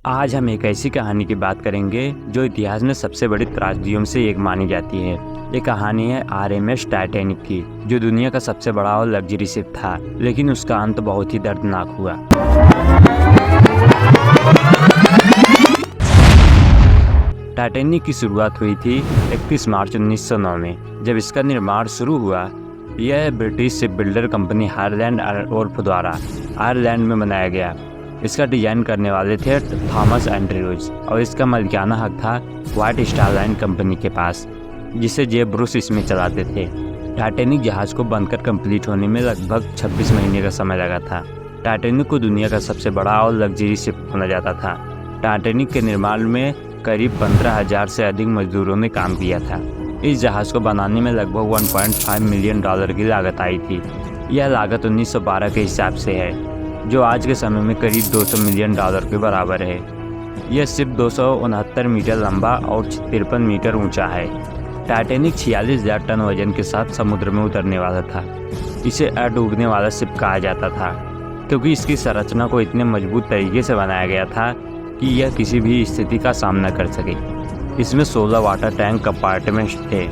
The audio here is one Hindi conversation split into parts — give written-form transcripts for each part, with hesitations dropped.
आज हम एक ऐसी कहानी की बात करेंगे जो इतिहास में सबसे बड़ी त्रासदियों में से एक मानी जाती है। ये कहानी है आरएमएस टाइटैनिक की, जो दुनिया का सबसे बड़ा और लग्जरी शिप था, लेकिन उसका अंत बहुत ही दर्दनाक हुआ। टाइटैनिक की शुरुआत हुई थी 31 मार्च 1909 में। जब इसका निर्माण शुरू हुआ, यह British ship builder company Harland Wolff द्वारा आयरलैंड में बनाया गया। इसका डिजाइन करने वाले थे थॉमस एंड्रयूज और इसका मालिकाना हक था व्हाइट स्टार लाइन कंपनी के पास, जिसे जे ब्रूस इसमें चलाते थे। टाइटैनिक जहाज को बनकर कंप्लीट होने में लगभग 26 महीने का समय लगा था। टाइटैनिक को दुनिया का सबसे बड़ा और लग्जरी शिप माना जाता था। टाइटैनिक के निर्माण में करीब 15,000 से अधिक मजदूरों ने काम किया था। इस जहाज को बनाने में लगभग 1.5 मिलियन डॉलर की लागत आई थी। यह लागत 1912 के हिसाब से है, जो आज के समय में करीब 200 मिलियन डॉलर के बराबर है। यह शिप 269 मीटर लंबा और 53 मीटर ऊंचा है। टाइटैनिक 46,000 टन वजन के साथ समुद्र में उतरने वाला था। इसे अडूबने वाला शिप कहा जाता था, क्योंकि इसकी संरचना को इतने मजबूत तरीके से बनाया गया था कि यह किसी भी स्थिति का सामना कर सके। इसमें 16 वाटर टैंक कंपार्टमेंट्स थे।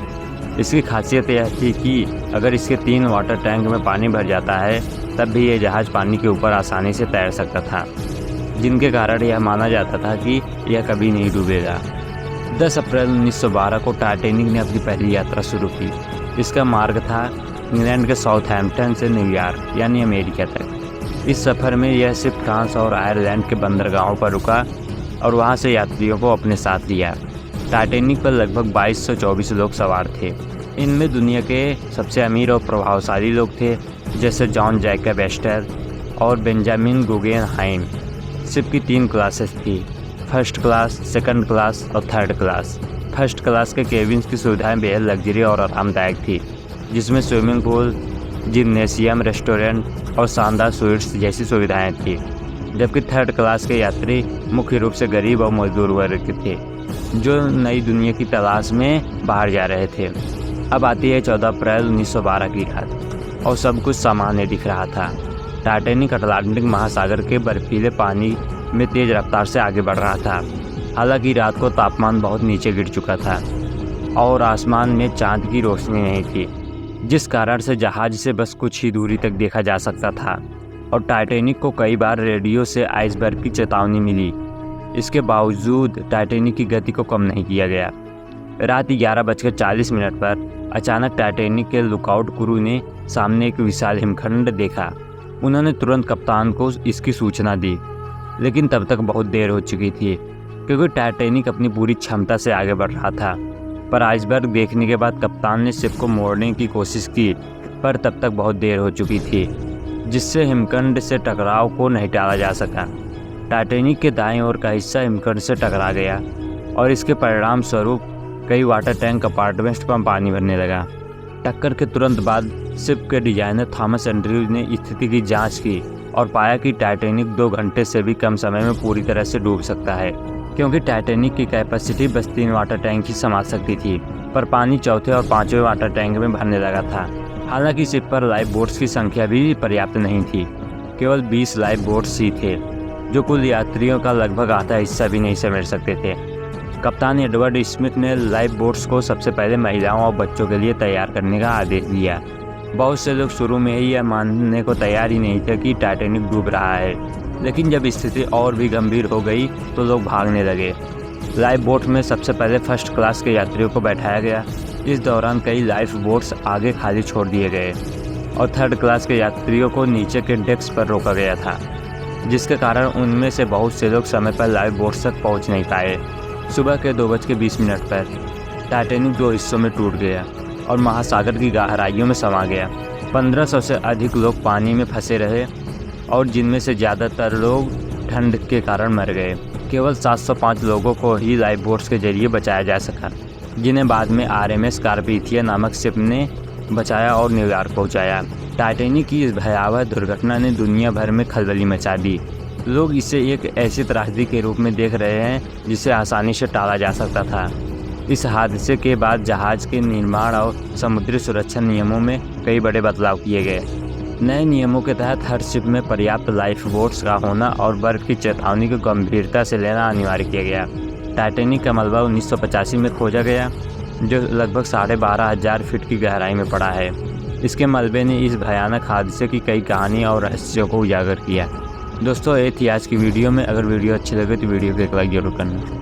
इसकी खासियत यह थी कि अगर इसके 3 वाटर टैंक में पानी भर जाता है, तब भी यह जहाज पानी के ऊपर आसानी से तैर सकता था, जिनके कारण यह माना जाता था कि यह कभी नहीं डूबेगा। 10 अप्रैल 1912 को टाइटैनिक ने अपनी पहली यात्रा शुरू की। इसका मार्ग था इंग्लैंड के साउथहैम्पटन से न्यूयॉर्क यानी अमेरिका तक। इस सफ़र में यह शिप फ्रांस और आयरलैंड के बंदरगाहों पर रुका और वहां से यात्रियों को अपने साथ लिया। टाइटैनिक पर लगभग 2224 लोग सवार थे। इनमें दुनिया के सबसे अमीर और प्रभावशाली लोग थे, जैसे जॉन जैकब एस्टर और बेंजामिन गुगेनहाइम। शिप की 3 क्लासेस थी, फर्स्ट क्लास, सेकंड क्लास और थर्ड क्लास। फर्स्ट क्लास के केबिन्स की सुविधाएं बेहद लग्जरी और आरामदायक थी, जिसमें स्विमिंग पूल, जिम्नेशियम, रेस्टोरेंट और शानदार स्वीट्स जैसी सुविधाएं थी। जबकि थर्ड क्लास के यात्री मुख्य रूप से गरीब और मजदूर वर्ग के थे, जो नई दुनिया की तलाश में बाहर जा रहे थे। अब आती है 14 अप्रैल 1912 की रात और सब कुछ सामान्य दिख रहा था। टाइटैनिक अटलांटिक महासागर के बर्फीले पानी में तेज रफ्तार से आगे बढ़ रहा था। हालांकि रात को तापमान बहुत नीचे गिर चुका था और आसमान में चांद की रोशनी नहीं थी, जिस कारण से जहाज से बस कुछ ही दूरी तक देखा जा सकता था। और टाइटैनिक को कई बार रेडियो से आइसबर्ग की चेतावनी मिली। इसके बावजूद टाइटैनिक की गति को कम नहीं किया गया। रात 11:40 पर अचानक टाइटैनिक के लुकआउट क्रू ने सामने एक विशाल हिमखंड देखा। उन्होंने तुरंत कप्तान को इसकी सूचना दी, लेकिन तब तक बहुत देर हो चुकी थी, क्योंकि टाइटैनिक अपनी पूरी क्षमता से आगे बढ़ रहा था। पर आइसबर्ग देखने के बाद कप्तान ने शिप को मोड़ने की कोशिश की, पर तब तक बहुत देर हो चुकी थी, जिससे हिमखंड से टकराव को नहीं टाला जा सका। टाइटैनिक के दाएं ओर का हिस्सा हिमखंड से टकरा गया और इसके परिणाम स्वरूप कई वाटर टैंक कंपार्टमेंट्स पर पानी भरने लगा। टक्कर के तुरंत बाद शिप के डिजाइनर थॉमस एंड्रयूज ने स्थिति की जांच की और पाया कि टाइटैनिक 2 घंटे से भी कम समय में पूरी तरह से डूब सकता है, क्योंकि टाइटैनिक की कैपेसिटी बस 3 वाटर टैंक ही संभाल सकती थी, पर पानी चौथे और 5वें वाटर टैंक में भरने लगा था। हालांकि शिप पर लाइफ बोट्स की संख्या भी पर्याप्त नहीं थी। केवल 20 लाइफ बोट्स ही थे, जो कुल यात्रियों का लगभग आधा हिस्सा भी नहीं समेट सकते थे। कप्तान एडवर्ड स्मिथ ने लाइफ बोट्स को सबसे पहले महिलाओं और बच्चों के लिए तैयार करने का आदेश दिया। बहुत से लोग शुरू में ही यह मानने को तैयार ही नहीं थे कि टाइटैनिक डूब रहा है, लेकिन जब स्थिति और भी गंभीर हो गई तो लोग भागने लगे। लाइफ बोट में सबसे पहले फर्स्ट क्लास के यात्रियों को बैठाया गया। इस दौरान कई लाइफ बोट्स आगे खाली छोड़ दिए गए और थर्ड क्लास के यात्रियों को नीचे के डेस्क पर रोका गया था, जिसके कारण उनमें से बहुत से लोग समय पर लाइफ बोट्स तक पहुँच नहीं पाए। सुबह के 2:20 पर टाइटैनिक 2 हिस्सों में टूट गया और महासागर की गहराइयों में समा गया। 1500 से अधिक लोग पानी में फंसे रहे और जिनमें से ज़्यादातर लोग ठंड के कारण मर गए। केवल 705 लोगों को ही लाइफ बोट्स के जरिए बचाया जा सका, जिन्हें बाद में आरएमएस कार्पेथिया नामक शिप ने बचाया और न्यूयॉर्क पहुंचाया। टाइटैनिक की इस भयावह दुर्घटना ने दुनिया भर में खलबली मचा दी। लोग इसे एक ऐसी त्रासदी के रूप में देख रहे हैं जिसे आसानी से टाला जा सकता था। इस हादसे के बाद जहाज के निर्माण और समुद्री सुरक्षा नियमों में कई बड़े बदलाव किए गए। नए नियमों के तहत हर शिप में पर्याप्त लाइफ बोट्स का होना और बर्फ की चेतावनी को गंभीरता से लेना अनिवार्य किया गया। टाइटैनिक का मलबा 1985 में खोजा गया, जो लगभग 12,500 फीट की गहराई में पड़ा है। इसके मलबे ने इस भयानक हादसे की कई कहानियाँ और रहस्यों को उजागर किया। दोस्तों, ये थी आज की वीडियो में। अगर वीडियो अच्छी लगे तो वीडियो को एक लाइक जरूर करना।